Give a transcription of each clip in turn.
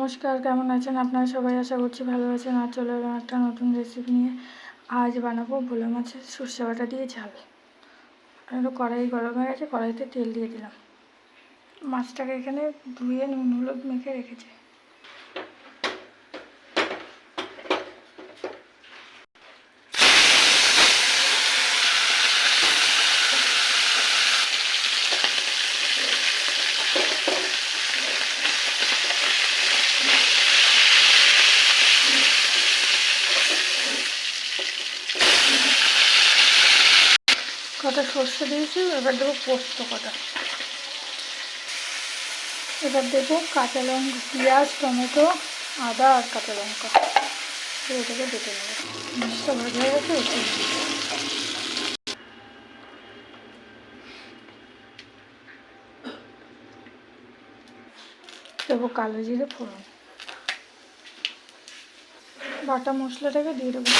নমস্কার, কেমন আছেন আপনারা সবাই? আশা করছি ভালো আছেন। আর চলে এলাম একটা নতুন রেসিপি নিয়ে। আজ বানাবো ভোলা মাছের সর্ষে বাটা দিয়ে ঝাল। একটু কড়াই গরম হয়ে গেছে, কড়াইতে তেল দিয়ে দিলাম। মাছটাকে এখানে ধুয়ে নুন হলুদ মেখে রেখেছি। কটা সর্ষে দিয়েছি, এবার দেবো পোস্ত কটা। এবার দেবো কাঁচা লঙ্কা, পেঁয়াজ, টমেটো, আদা আর কাঁচা লঙ্কা। এটাকে বেটে নেবো। মাছটা ভাজা হয়ে গেছে। দেবো কালো জিরে ফোড়ন। বাটা মশলাটাকে দিয়ে দেবো।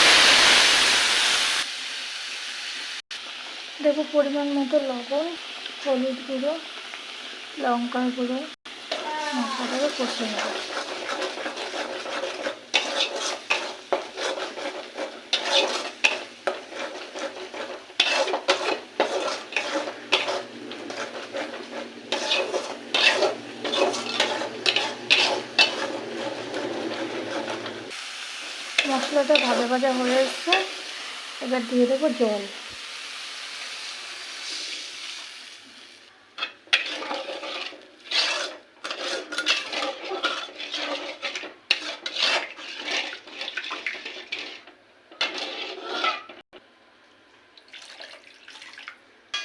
দেবো পরিমাণ মতো লবণ, হলুদ গুঁড়ো, লঙ্কার গুঁড়ো। মশলাটাকে কষিয়ে নেব। মশলাটা ভাজা ভাজা হয়ে এসছে, এবার দিয়ে দেবো জল।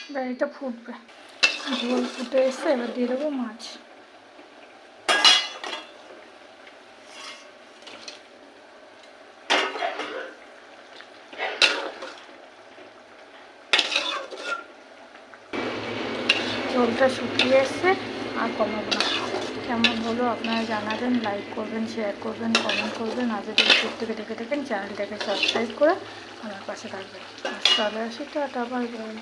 এবার এটা ফুটবে, ঝোল ফুটে এসছে, এবার দিয়ে দেবো মাছ। ঝোলটা শুকিয়ে এসছে, আর কমাবো না। কেমন হলো আপনারা জানাবেন, লাইক করবেন, শেয়ার করবেন, কমেন্ট করবেন। আর যদি ইউটিউব থেকে দেখে থাকেন চ্যানেলটাকে সাবস্ক্রাইব করে আমার পাশে থাকবেন। আজ তাহলে আসি, টাটা, বাই বাই।